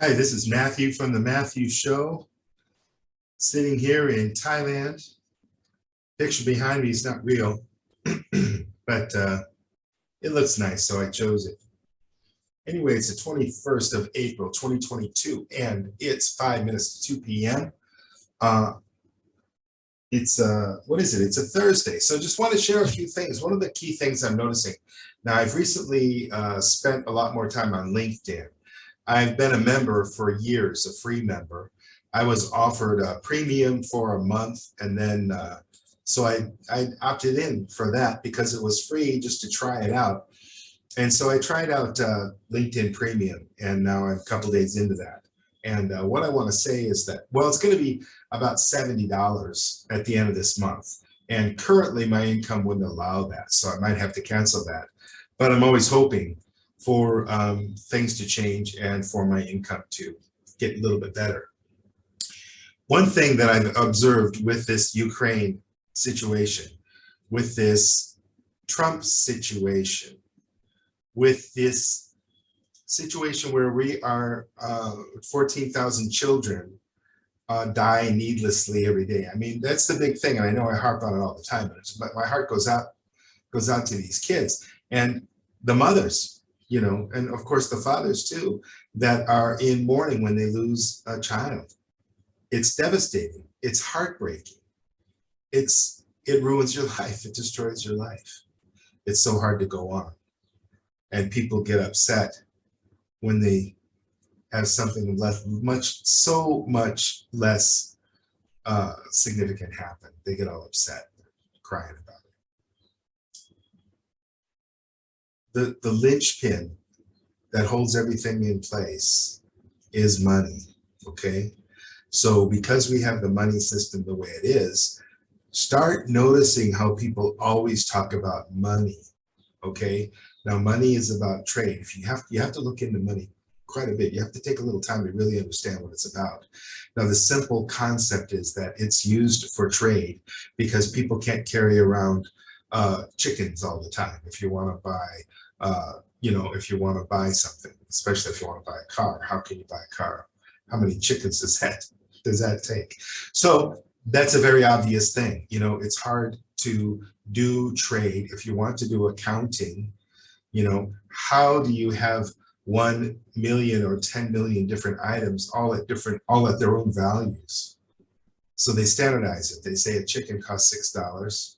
Hi, this is Matthew from the Matthew Show, sitting here in Thailand. Picture behind me is not real, but it looks nice, so I chose it. Anyway, it's the 21st of April, 2022, and it's 5 minutes to 2 p.m. What is it? It's a Thursday. So just want to share a few things. One of the key things I'm noticing. Now, I've recently spent a lot more time on LinkedIn. I've been a member for years, a free member. I was offered a premium for a month, and then so I opted in for that because it was free just to try it out. And so I tried out LinkedIn Premium, and now I'm a couple days into that. And what I want to say is that, well, it's going to be about $70 at the end of this month. And currently my income wouldn't allow that, so I might have to cancel that. But I'm always hoping for things to change and for my income to get a little bit better. One thing that I've observed with this Ukraine situation, with this Trump situation, with this situation where we are 14,000 children die needlessly every day. I mean, that's the big thing. And I know I harp on it all the time, but my heart goes out to these kids and the mothers, you know, and of course the fathers too, that are in mourning when they lose a child. It's devastating. It's heartbreaking. It ruins your life. It destroys your life. It's so hard to go on. And people get upset when they have something so much less significant happen. They get all upset, crying about it. The linchpin that holds everything in place is money, okay? So because we have the money system the way it is, start noticing how people always talk about money, okay? Now, money is about trade. If you have to look into money quite a bit. You have to take a little time to really understand what it's about. Now, the simple concept is that it's used for trade because people can't carry around chickens all the time. If you want to buy, if you want to buy something, especially if you want to buy a car, how can you buy a car? How many chickens does that take? So that's a very obvious thing. You know, it's hard to do trade. If you want to do accounting, you know, how do you have 1 million or 10 million different items all at their own values? So they standardize it. They say a chicken costs $6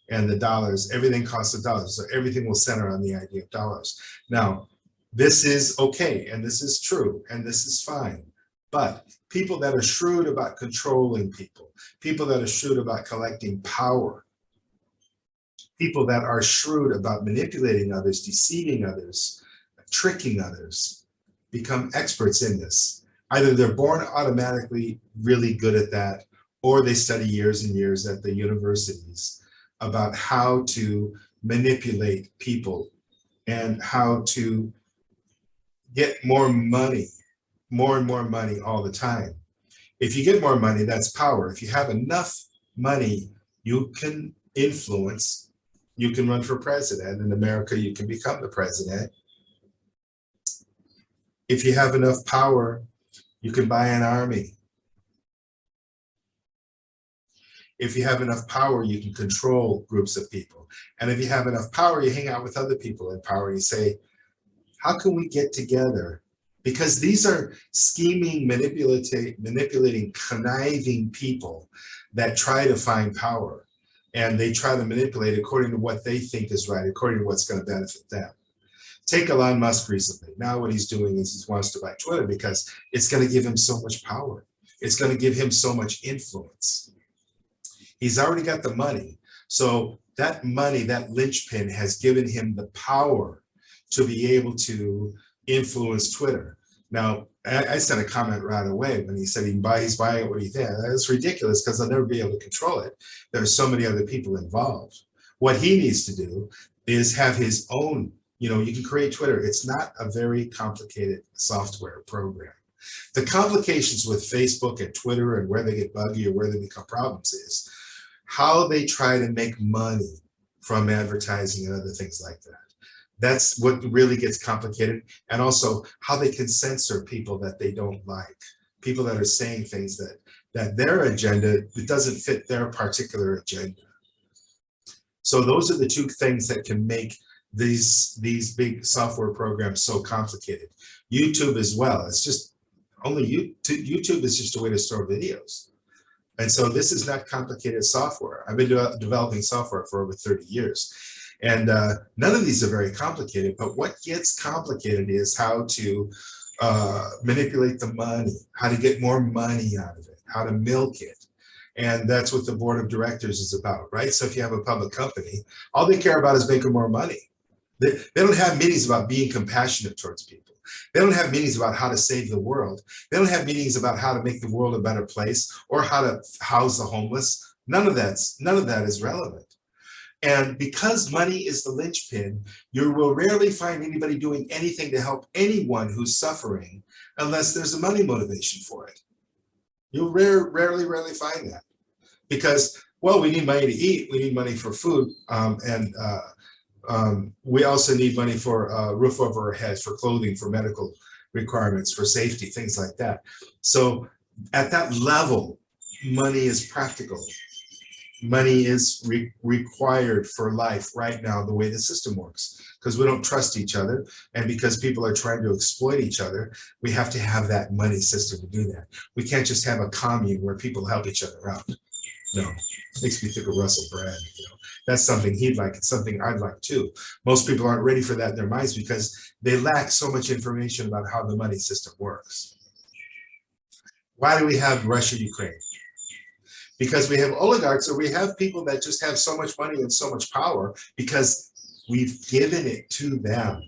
and the dollars, everything costs $1. So everything will center on the idea of dollars. Now, this is okay, and this is true, and this is fine. But people that are shrewd about controlling people that are shrewd about collecting power, people that are shrewd about manipulating others, deceiving others, tricking others, become experts in this. Either they're born automatically really good at that, or they study years and years at the universities about how to manipulate people and how to get more money, more and more money all the time. If you get more money, that's power. If you have enough money, you can influence, you can run for president. In America, you can become the president. If you have enough power, you can buy an army. If you have enough power, you can control groups of people. And if you have enough power, you hang out with other people in power. You say, how can we get together? Because these are scheming, manipulating, conniving people that try to find power. And they try to manipulate according to what they think is right, according to what's going to benefit them. Take Elon Musk recently. Now what he's doing is he wants to buy Twitter because it's going to give him so much power. It's going to give him so much influence. He's already got the money. So that money, that linchpin, has given him the power to be able to influence Twitter. Now, I sent a comment right away when he said he's buying it. What do you think? That's ridiculous because they'll never be able to control it. There are so many other people involved. What he needs to do is have his own, you know, you can create Twitter. It's not a very complicated software program. The complications with Facebook and Twitter and where they get buggy or where they become problems is how they try to make money from advertising and other things like that. That's what really gets complicated. And also how they can censor people that they don't like, people that are saying things that their agenda, it doesn't fit their particular agenda. So those are the two things that can make these big software programs so complicated. YouTube as well. It's just only YouTube is just a way to store videos. And so this is not complicated software. I've been developing software for over 30 years. And none of these are very complicated, but what gets complicated is how to manipulate the money, how to get more money out of it, how to milk it. And that's what the board of directors is about, right? So if you have a public company, all they care about is making more money. They don't have meetings about being compassionate towards people. They don't have meetings about how to save the world. They don't have meetings about how to make the world a better place or how to house the homeless. None of that is relevant. And because money is the linchpin, you will rarely find anybody doing anything to help anyone who's suffering unless there's a money motivation for it. You'll rarely find that because, well, we need money to eat, we need money for food, and we also need money for a roof over our heads, for clothing, for medical requirements, for safety, things like that. So at that level, money is practical. Money is required for life right now, the way the system works, because we don't trust each other. And because people are trying to exploit each other, we have to have that money system to do that. We can't just have a commune where people help each other out. No, makes me think of Russell Brand. You know, that's something he'd like. It's something I'd like too. Most people aren't ready for that in their minds because they lack so much information about how the money system works. Why do we have Russia, Ukraine? Because we have oligarchs, or we have people that just have so much money and so much power because we've given it to them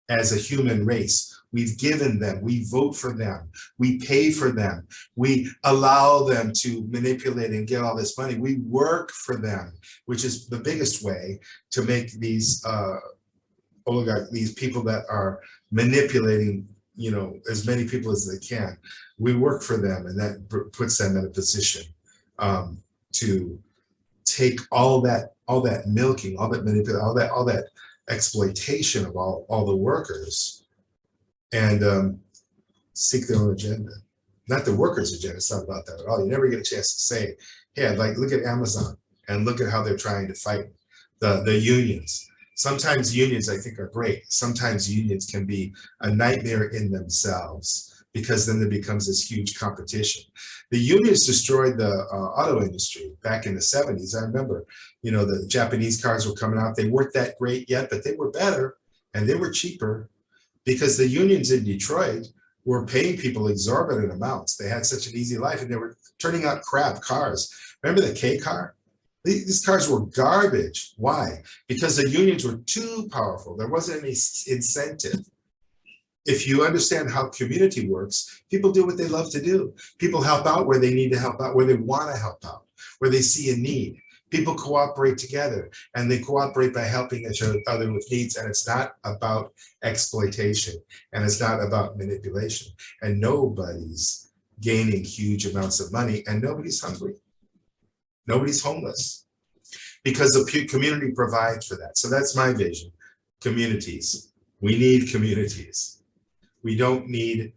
as a human race. We've given them, we vote for them, we pay for them, we allow them to manipulate and get all this money. We work for them, which is the biggest way to make these oligarchs, these people that are manipulating, you know, as many people as they can. We work for them, and that puts them in a position to take all that milking, all that manipulation, all that exploitation of all the workers, and seek their own agenda. Not the workers' agenda. It's not about that at all. You never get a chance to say, "Hey, like look at Amazon and look at how they're trying to fight the unions." Sometimes unions, I think, are great. Sometimes unions can be a nightmare in themselves, because then there becomes this huge competition. The unions destroyed the auto industry back in the 70s. I remember, you know, the Japanese cars were coming out. They weren't that great yet, but they were better and they were cheaper because the unions in Detroit were paying people exorbitant amounts. They had such an easy life and they were turning out crap cars. Remember the K car? These cars were garbage. Why? Because the unions were too powerful. There wasn't any incentive. If you understand how community works, people do what they love to do. People help out where they need to help out, where they want to help out, where they see a need. People cooperate together, and they cooperate by helping each other with needs. And it's not about exploitation, and it's not about manipulation. And nobody's gaining huge amounts of money, and nobody's hungry. Nobody's homeless, because the community provides for that. So that's my vision. Communities. We need communities. We don't need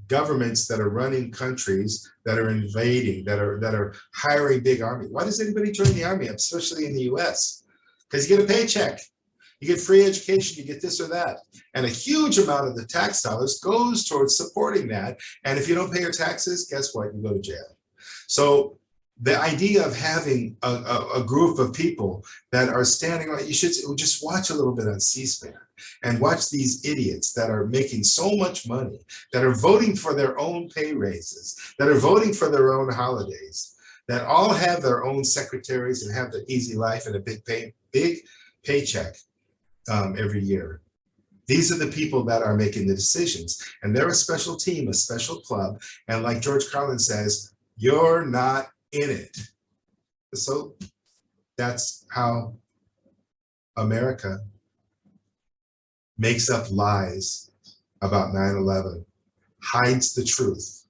governments that are running countries, that are invading, that are hiring big armies. Why does anybody join the army, especially in the US? Because you get a paycheck, you get free education, you get this or that. And a huge amount of the tax dollars goes towards supporting that. And if you don't pay your taxes, guess what? You go to jail. So the idea of having a group of people that are standing on, you should just watch a little bit on C-SPAN and watch these idiots that are making so much money, that are voting for their own pay raises, that are voting for their own holidays, that all have their own secretaries and have the easy life and a big paycheck every year. These are the people that are making the decisions, and they're a special team, a special club. And like George Carlin says, you're not in it. So that's how America makes up lies about 9/11, hides the truth,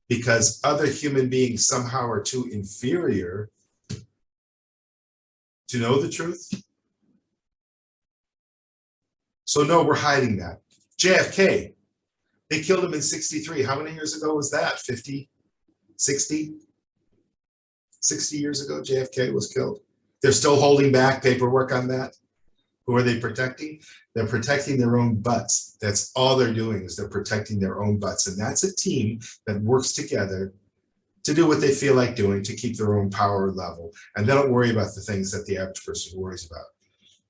because other human beings somehow are too inferior to know the truth. So no, we're hiding that. JFK, they killed him in 63. How many years ago was that? 50, 60? 60 years ago, JFK was killed. They're still holding back paperwork on that. Who are they protecting? They're protecting their own butts. That's all they're doing, is they're protecting their own butts. And that's a team that works together to do what they feel like doing to keep their own power level. And they don't worry about the things that the average person worries about.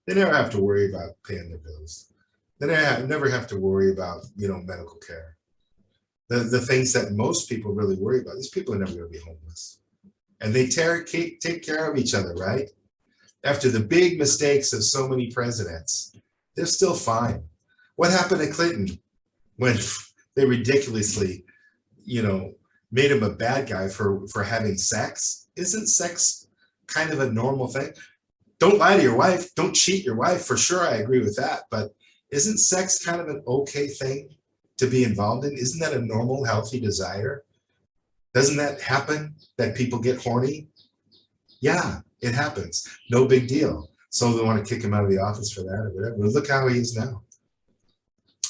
They never have to worry about paying their bills. They never have to worry about, medical care. The things that most people really worry about, these people are never going to be homeless. And they take care of each other, right? After the big mistakes of so many presidents, they're still fine. What happened to Clinton when they ridiculously, made him a bad guy for having sex? Isn't sex kind of a normal thing? Don't lie to your wife. Don't cheat your wife. For sure, I agree with that. But isn't sex kind of an okay thing to be involved in? Isn't that a normal, healthy desire? Doesn't that happen, that people get horny? Yeah, it happens. No big deal. So they want to kick him out of the office for that or whatever. But look how he is now.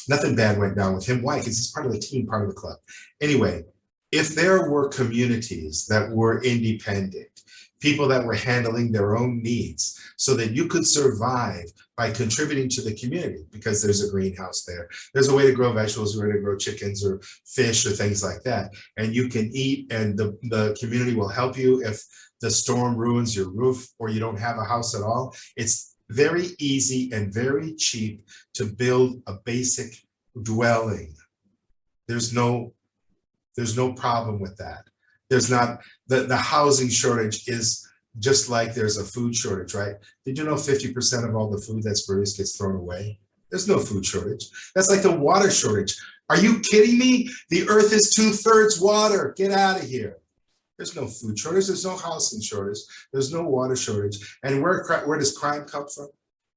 Nothing bad went down with him. Why? Because he's part of the team, part of the club. Anyway, if there were communities that were independent, people that were handling their own needs so that you could survive by contributing to the community, because there's a greenhouse there. There's a way to grow vegetables, a way to grow chickens or fish or things like that. And you can eat, and the community will help you if the storm ruins your roof or you don't have a house at all. It's very easy and very cheap to build a basic dwelling. There's no problem with that. There's not, the housing shortage is just like there's a food shortage, right? Did you know 50% of all the food that's produced gets thrown away? There's no food shortage. That's like the water shortage. Are you kidding me? The earth is 2/3 water. Get out of here. There's no food shortage. There's no housing shortage. There's no water shortage. And where does crime come from?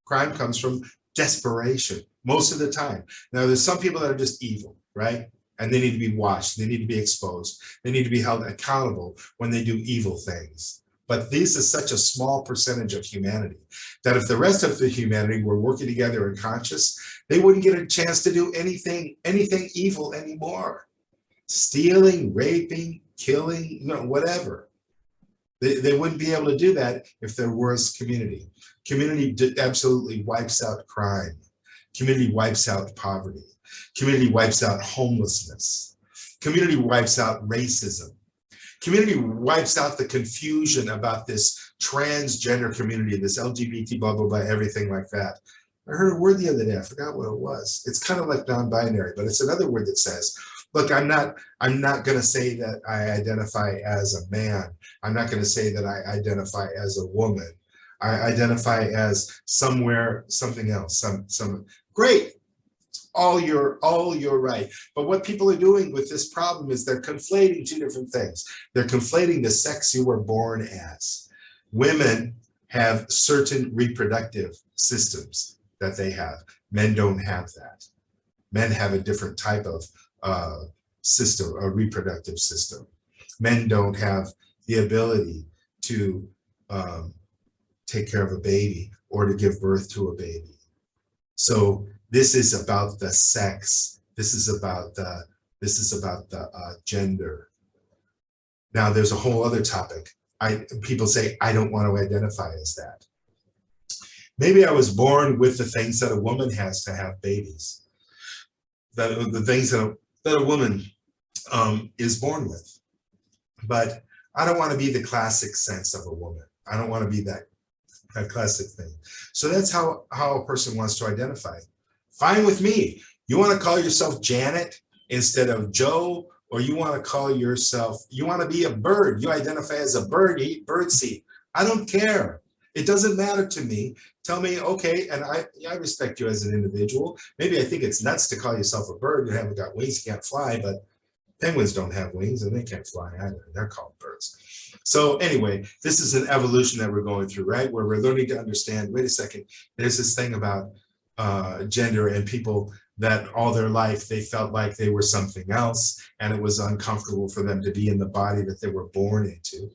Crime comes from desperation most of the time. Now, there's some people that are just evil, right? And they need to be watched. They need to be exposed. They need to be held accountable when they do evil things. But this is such a small percentage of humanity that if the rest of the humanity were working together and conscious, they wouldn't get a chance to do anything evil anymore. Stealing, raping, killing, whatever. They wouldn't be able to do that if there was community. Community absolutely wipes out crime. Community wipes out poverty. Community wipes out homelessness. Community wipes out racism. Community wipes out the confusion about this transgender community, this LGBT, blah, blah, blah, everything like that. I heard a word the other day, I forgot what it was. It's kind of like non-binary, but it's another word that says, look, I'm not going to say that I identify as a man. I'm not going to say that I identify as a woman. I identify as something else, some great. All you're right. But what people are doing with this problem is they're conflating two different things. They're conflating the sex you were born as. Women have certain reproductive systems that they have. Men don't have that. Men have a different type of system, a reproductive system. Men don't have the ability to take care of a baby or to give birth to a baby. So this is about the sex. This is about the gender. Now there's a whole other topic. People say, I don't want to identify as that. Maybe I was born with the things that a woman has to have babies. The things that a woman is born with. But I don't want to be the classic sense of a woman. I don't want to be that classic thing. So that's how a person wants to identify. Fine with me. You want to call yourself Janet instead of Joe, or you want to call yourself, you want to be a bird. You identify as a bird, eat birdseed. I don't care. It doesn't matter to me. Tell me, okay, and I respect you as an individual. Maybe I think it's nuts to call yourself a bird. You haven't got wings, you can't fly, but penguins don't have wings and they can't fly either. They're called birds. So anyway, this is an evolution that we're going through, right? Where we're learning to understand, wait a second, there's this thing about gender and people that all their life they felt like they were something else and it was uncomfortable for them to be in the body that they were born into.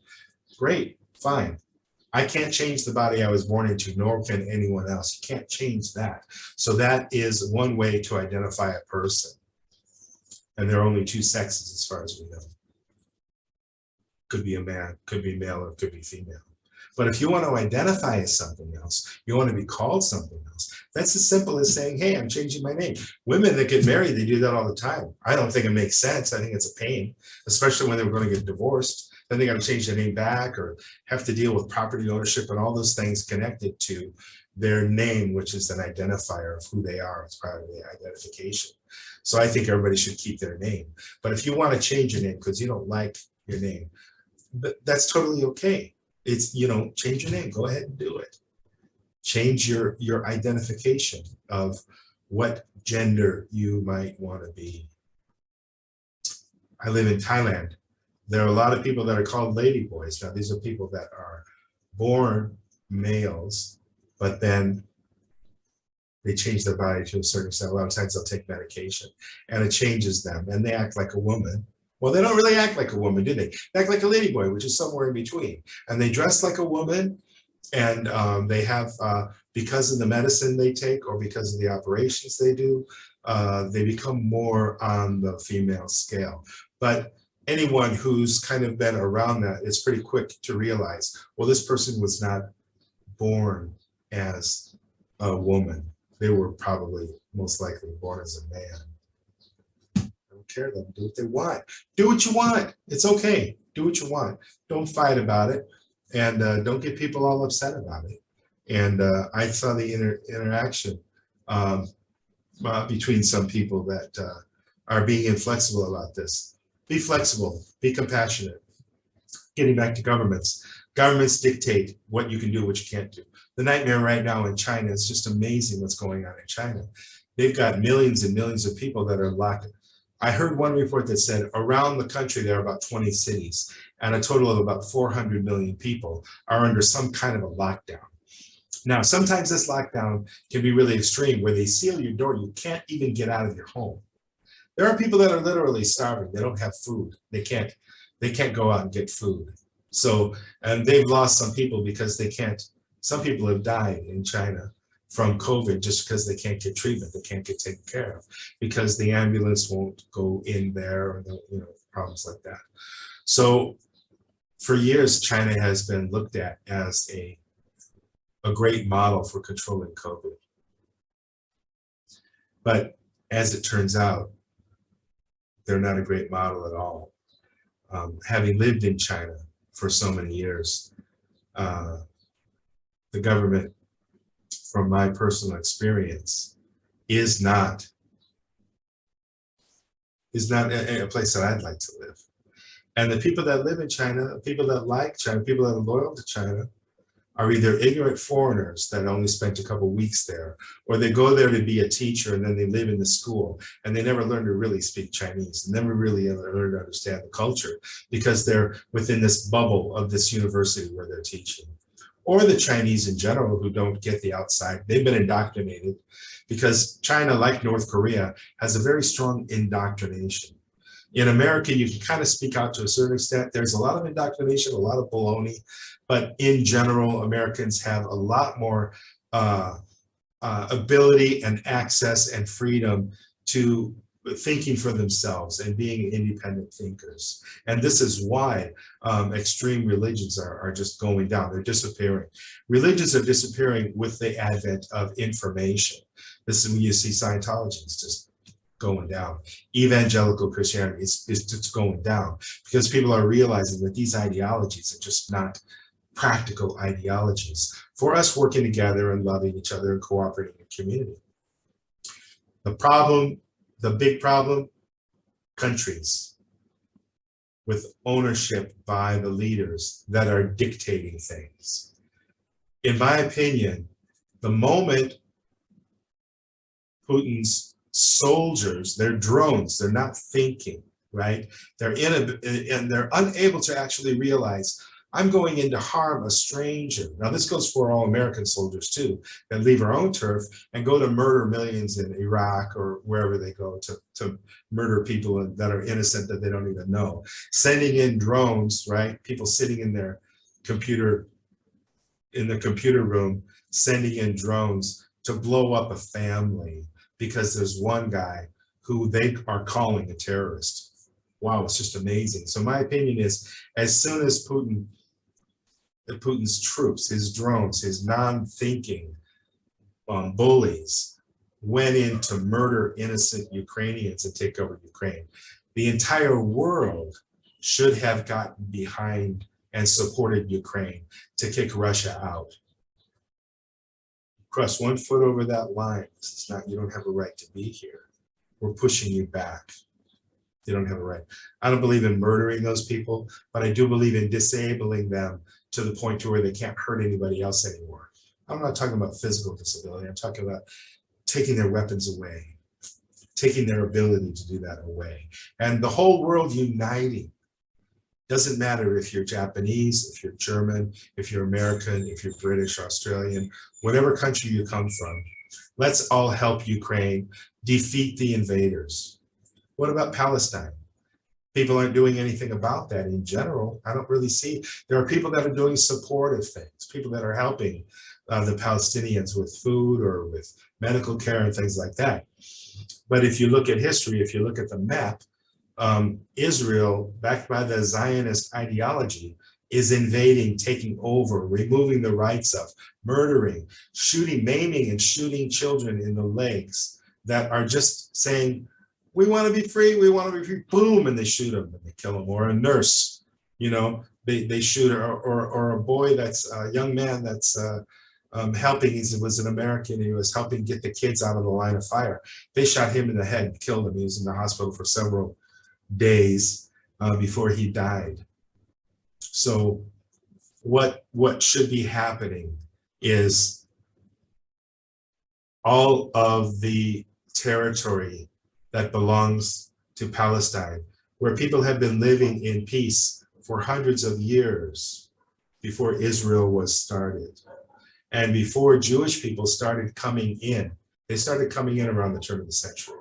Great, fine. I can't change the body I was born into, nor can anyone else. You can't change that. So that is one way to identify a person. And there are only two sexes as far as we know. Could be a man, could be male, or could be female. But if you want to identify as something else, you want to be called something else, that's as simple as saying, hey, I'm changing my name. Women that get married, they do that all the time. I don't think it makes sense. I think it's a pain, especially when they're going to get divorced. Then they got to change their name back or have to deal with property ownership and all those things connected to their name, which is an identifier of who they are as part of the identification. So I think everybody should keep their name. But if you want to change your name because you don't like your name, that's totally okay. It's, change your name, go ahead and do it. Change your identification of what gender you might want to be. I live in Thailand. There are a lot of people that are called ladyboys. Now, these are people that are born males, but then they change their body to a certain extent. A lot of times they'll take medication and it changes them and they act like a woman. Well, they don't really act like a woman, do they? They act like a ladyboy, which is somewhere in between. And they dress like a woman, and they have, because of the medicine they take or because of the operations they do, they become more on the female scale. But anyone who's kind of been around that is pretty quick to realize, well, this person was not born as a woman. They were probably most likely born as a man. Care, let them do what they want. Do what you want. It's okay. Do what you want. Don't fight about it, and don't get people all upset about it. And I saw the interaction between some people that are being inflexible about this. Be flexible. Be compassionate. Getting back to governments. Governments dictate what you can do, what you can't do. The nightmare right now in China is just amazing what's going on in China. They've got millions and millions of people that are locked. I heard one report that said around the country, there are about 20 cities and a total of about 400 million people are under some kind of a lockdown. Now, sometimes this lockdown can be really extreme where they seal your door. You can't even get out of your home. There are people that are literally starving. They don't have food. They can't go out and get food. So, and they've lost some people because they can't, some people have died in China from COVID just because they can't get treatment, they can't get taken care of because the ambulance won't go in there, or problems like that. So for years, China has been looked at as a great model for controlling COVID. But as it turns out, they're not a great model at all. Having lived in China for so many years, the government, from my personal experience, is not a place that I'd like to live. And the people that live in China, people that like China, people that are loyal to China, are either ignorant foreigners that only spent a couple weeks there, or they go there to be a teacher and then they live in the school and they never learn to really speak Chinese, and never really learn to understand the culture because they're within this bubble of this university where they're teaching. Or the Chinese in general who don't get the outside. They've been indoctrinated because China, like North Korea, has a very strong indoctrination. In America, you can kind of speak out to a certain extent. There's a lot of indoctrination, a lot of baloney, but in general, Americans have a lot more ability and access and freedom to thinking for themselves and being independent thinkers. And this is why extreme religions are just going down. They're disappearing. Religions are disappearing with the advent of information. This is when you see Scientology is just going down. Evangelical Christianity is just going down because people are realizing that these ideologies are just not practical ideologies for us working together and loving each other and cooperating in community. The big problem, countries with ownership by the leaders that are dictating things. In my opinion, the moment Putin's soldiers, they're drones, they're not thinking, right? They're and they're unable to actually realize, I'm going in to harm a stranger. Now this goes for all American soldiers too, that leave our own turf and go to murder millions in Iraq or wherever they go to murder people that are innocent that they don't even know. Sending in drones, right? People sitting in their computer in the computer room sending in drones to blow up a family because there's one guy who they are calling a terrorist. Wow, it's just amazing. So my opinion is, as soon as Putin's troops, his drones, his non-thinking bullies went in to murder innocent Ukrainians and take over Ukraine, the entire world should have gotten behind and supported Ukraine to kick Russia out. Cross 1 foot over that line. This is not, you don't have a right to be here. We're pushing you back. You don't have a right. I don't believe in murdering those people, but I do believe in disabling them to the point to where they can't hurt anybody else anymore. I'm not talking about physical disability. I'm talking about taking their weapons away, taking their ability to do that away. And the whole world uniting. Doesn't matter if you're Japanese, if you're German, if you're American, if you're British, Australian, whatever country you come from. Let's all help Ukraine defeat the invaders. What about Palestine? People aren't doing anything about that in general. I don't really see. There are people that are doing supportive things, people that are helping the Palestinians with food or with medical care and things like that. But if you look at history, if you look at the map, Israel, backed by the Zionist ideology, is invading, taking over, removing the rights of, murdering, shooting, maiming, and shooting children in the legs that are just saying, we want to be free, we want to be free, boom, and they shoot them and they kill them. Or a nurse, you know, they shoot her, or a boy that's a young man that's helping, he was an American, he was helping get the kids out of the line of fire. They shot him in the head and killed him. He was in the hospital for several days before he died. So what should be happening is all of the territory that belongs to Palestine, where people have been living in peace for hundreds of years before Israel was started. And before Jewish people started coming in, they started coming in around the turn of the century.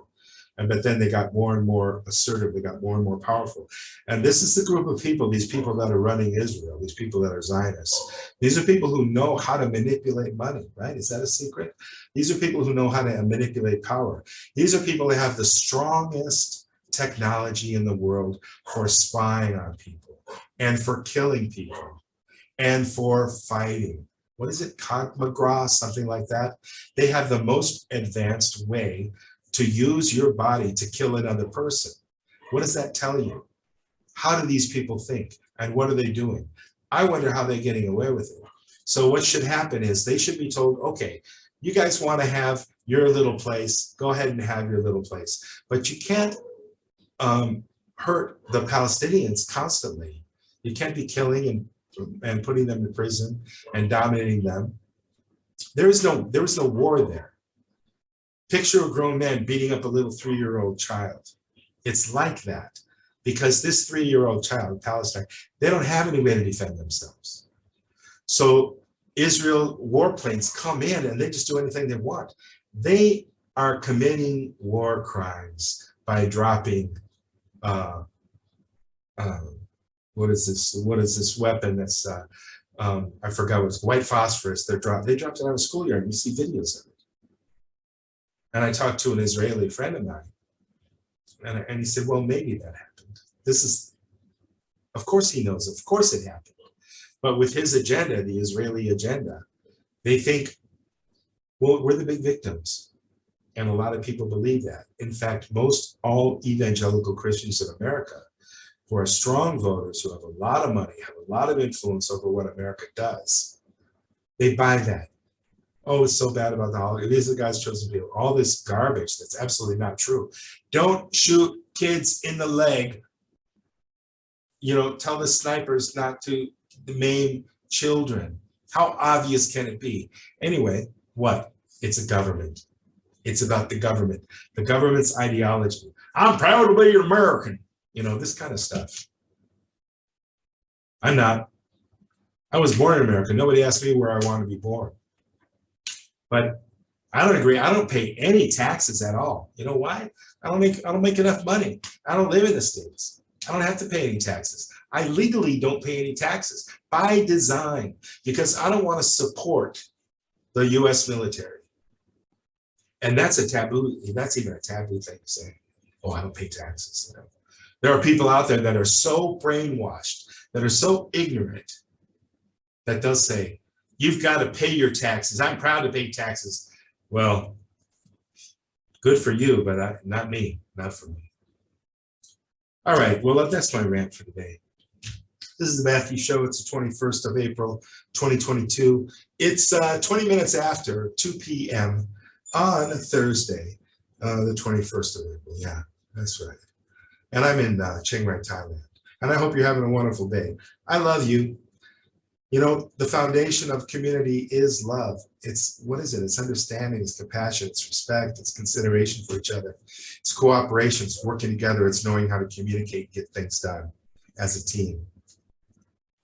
But then they got more and more assertive, they got more and more powerful. And this is the group of people, these people that are running Israel, these people that are Zionists. These are people who know how to manipulate money, right? Is that a secret? These are people who know how to manipulate power. These are people that have the strongest technology in the world for spying on people and for killing people and for fighting. What is it, McGraw, something like that? They have the most advanced way to use your body to kill another person. What does that tell you? How do these people think? And what are they doing? I wonder how they're getting away with it. So what should happen is they should be told, okay, you guys want to have your little place, go ahead and have your little place. But you can't hurt the Palestinians constantly. You can't be killing and putting them in prison and dominating them. There was no war there. Picture a grown man beating up a little 3-year-old child. It's like that because this 3-year-old child, Palestine, they don't have any way to defend themselves. So Israel warplanes come in and they just do anything they want. They are committing war crimes by dropping, what is this weapon that's, I forgot what it's, white phosphorus. They dropped it out of a schoolyard. You see videos of it. And I talked to an Israeli friend of mine, and he said, well, maybe that happened. This is, of course he knows, of course it happened. But with his agenda, the Israeli agenda, they think, well, we're the big victims. And a lot of people believe that. In fact, all evangelical Christians in America, who are strong voters, who have a lot of money, have a lot of influence over what America does, they buy that. Oh, it's so bad about the holiday. These are the God's chosen people. All this garbage that's absolutely not true. Don't shoot kids in the leg. You know, tell the snipers not to maim children. How obvious can it be? Anyway, what? It's a government. It's about the government. The government's ideology. I'm proud to be an American. You know, this kind of stuff. I'm not. I was born in America. Nobody asked me where I want to be born. But I don't agree. I don't pay any taxes at all. You know why? I don't make enough money. I don't live in the States. I don't have to pay any taxes. I legally don't pay any taxes by design because I don't want to support the US military. And that's a taboo. That's even a taboo thing to say. Oh, I don't pay taxes. You know? There are people out there that are so brainwashed, that are so ignorant, that they'll say, you've got to pay your taxes. I'm proud to pay taxes. Well, good for you, but not me, not for me. All right, well, that's my rant for today. This is the Matthew Show. It's the 21st of April, 2022. It's 20 minutes after 2 p.m. on Thursday, the 21st of April. Yeah, that's right. And I'm in Chiang Mai, Thailand. And I hope you're having a wonderful day. I love you. You know, the foundation of community is love. It's, what is it? It's understanding, it's compassion, it's respect, it's consideration for each other. It's cooperation, it's working together, it's knowing how to communicate, get things done as a team.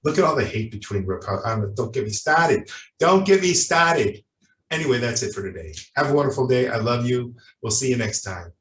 Look at all the hate between Republicans. Don't get me started. Don't get me started. Anyway, that's it for today. Have a wonderful day. I love you. We'll see you next time.